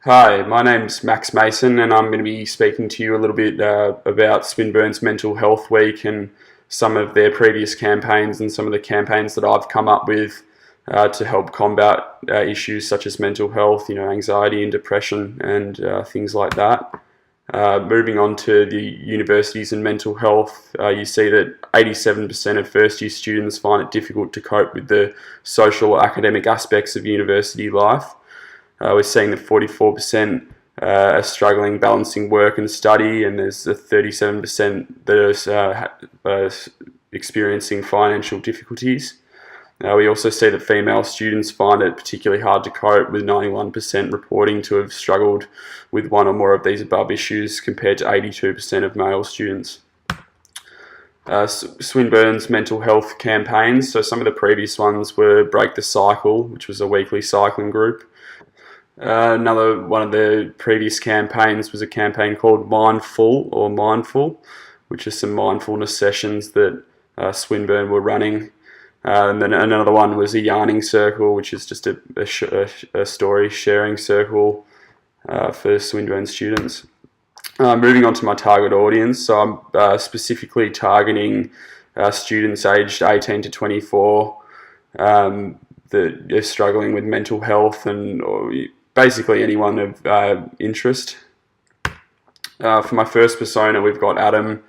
Hi, my name's Max Mason, and I'm going to be speaking to you a little bit about Swinburne's Mental Health Week and some of their previous campaigns and some of the campaigns that I've come up with to help combat issues such as mental health, anxiety and depression and things like that. Moving on to the universities and mental health, you see that 87% of first-year students find it difficult to cope with the social or academic aspects of university life. We're seeing that 44% are struggling balancing work and study, and there's a 37% that are experiencing financial difficulties. We also see that female students find it particularly hard to cope, with 91% reporting to have struggled with one or more of these above issues, compared to 82% of male students. Swinburne's mental health campaigns, so some of the previous ones were Break the Cycle, which was a weekly cycling group. Another one of the previous campaigns was a campaign called Mindful, which is some mindfulness sessions that Swinburne were running. And then another one was a yarning circle, which is just a story sharing circle for Swinburne students. Moving on to my target audience, so I'm specifically targeting students aged 18 to 24 that are struggling with mental health or basically anyone of interest. For my first persona, we've got Adam,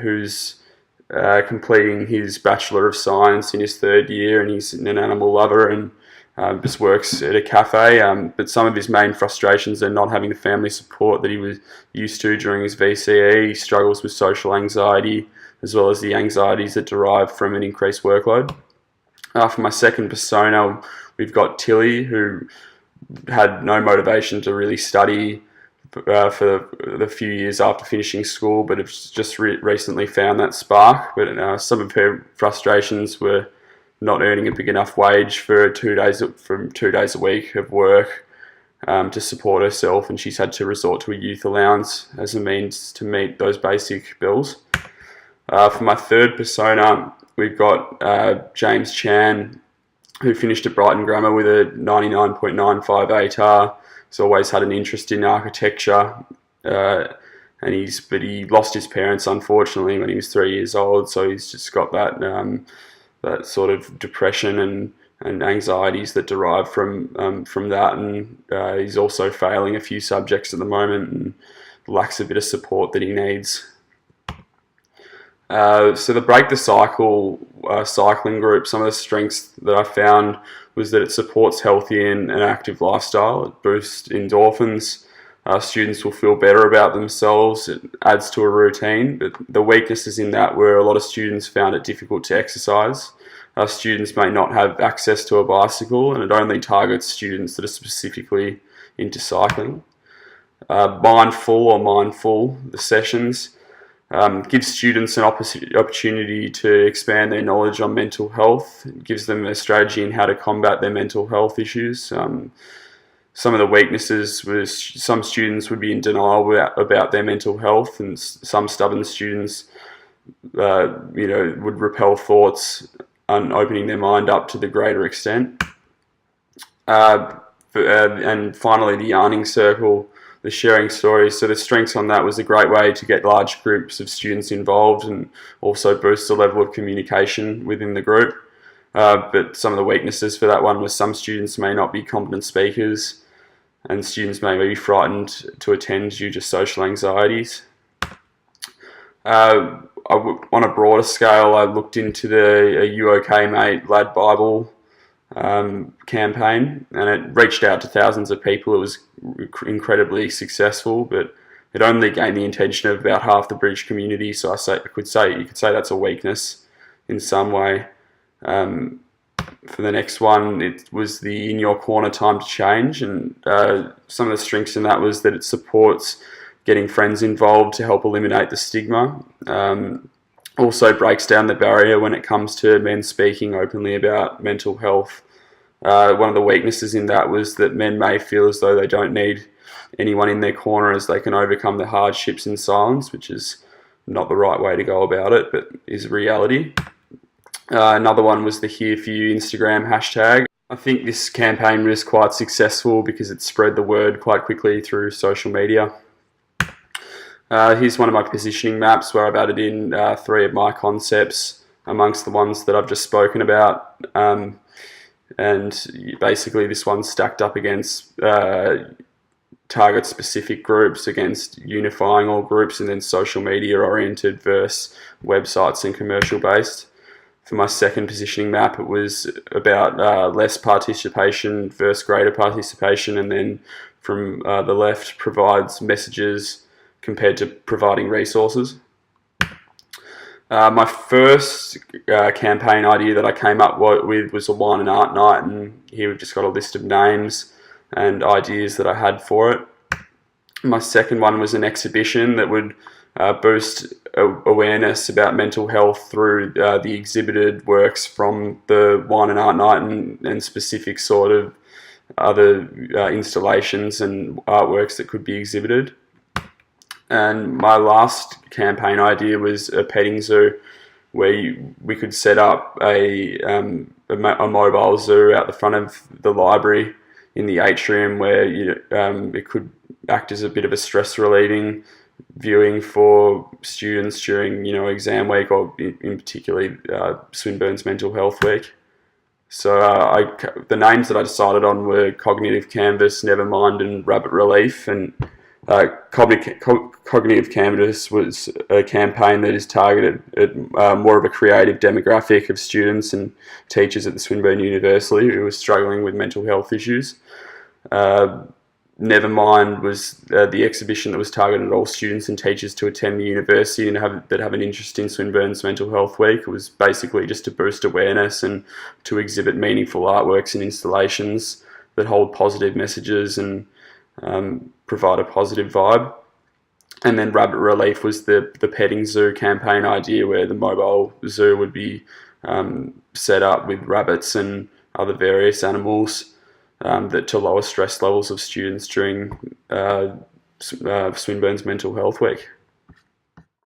who's completing his Bachelor of Science in his third year, and he's an animal lover and just works at a cafe. But some of his main frustrations are not having the family support that he was used to during his VCE. He struggles with social anxiety, as well as the anxieties that derive from an increased workload. For my second persona, we've got Tilly, who had no motivation to really study for the few years after finishing school, but have just recently found that spark. But some of her frustrations were not earning a big enough wage for 2 days a week of work to support herself, and she's had to resort to a youth allowance as a means to meet those basic bills. For my third persona, we've got James Chan, who finished at Brighton Grammar with a 99.95 ATAR. He's always had an interest in architecture, but he lost his parents unfortunately when he was 3 years old. So he's just got that sort of depression and anxieties that derive from that, and he's also failing a few subjects at the moment and lacks a bit of support that he needs. So the Break the Cycle cycling group, some of the strengths that I found was that it supports healthy and an active lifestyle. It boosts endorphins. Students will feel better about themselves. It adds to a routine. But the weaknesses in that were a lot of students found it difficult to exercise. Students may not have access to a bicycle, and it only targets students that are specifically into cycling. Mindful, the sessions, gives students an opportunity to expand their knowledge on mental health. It gives them a strategy in how to combat their mental health issues. Some of the weaknesses was some students would be in denial about their mental health, and some stubborn students would repel thoughts on opening their mind up to the greater extent. And finally, the yarning circle, the sharing stories. So the strengths on that was a great way to get large groups of students involved and also boost the level of communication within the group. But some of the weaknesses for that one was some students may not be competent speakers, and students may be frightened to attend due to social anxieties. On a broader scale, I looked into the You OK Mate Lad Bible campaign, and it reached out to thousands of people. It was incredibly successful, but it only gained the attention of about half the British community. So you could say that's a weakness in some way. For the next one, it was the In Your Corner Time to Change, and some of the strengths in that was that it supports getting friends involved to help eliminate the stigma. Also breaks down the barrier when it comes to men speaking openly about mental health. One of the weaknesses in that was that men may feel as though they don't need anyone in their corner, as they can overcome the hardships in silence, which is not the right way to go about it, but is reality. Another one was the Here For You Instagram hashtag. I think this campaign was quite successful because it spread the word quite quickly through social media. Here's one of my positioning maps where I've added in 3 of my concepts amongst the ones that I've just spoken about. And basically this one's stacked up against target specific groups, against unifying all groups, and then social media oriented versus websites and commercial based. For my second positioning map, it was about less participation versus greater participation, and then from the left provides messages compared to providing resources. My first campaign idea that I came up with was a wine and art night, and here we've just got a list of names and ideas that I had for it. My second one was an exhibition that would boost awareness about mental health through the exhibited works from the wine and art night, and specific sort of other installations and artworks that could be exhibited. And my last campaign idea was a petting zoo, where we could set up a mobile zoo out the front of the library in the atrium, where it could act as a bit of a stress relieving viewing for students during exam week, or in particularly Swinburne's mental health week. So the names that I decided on were Cognitive Canvas, Nevermind, and Rabbit Relief. And Cognitive Canvas was a campaign that is targeted at more of a creative demographic of students and teachers at the Swinburne University who were struggling with mental health issues. Nevermind was the exhibition that was targeted at all students and teachers to attend the university and have an interest in Swinburne's Mental Health Week. It was basically just to boost awareness and to exhibit meaningful artworks and installations that hold positive messages and provide a positive vibe. And then Rabbit Relief was the petting zoo campaign idea, where the mobile zoo would be set up with rabbits and other various animals that to lower stress levels of students during Swinburne's Mental Health Week.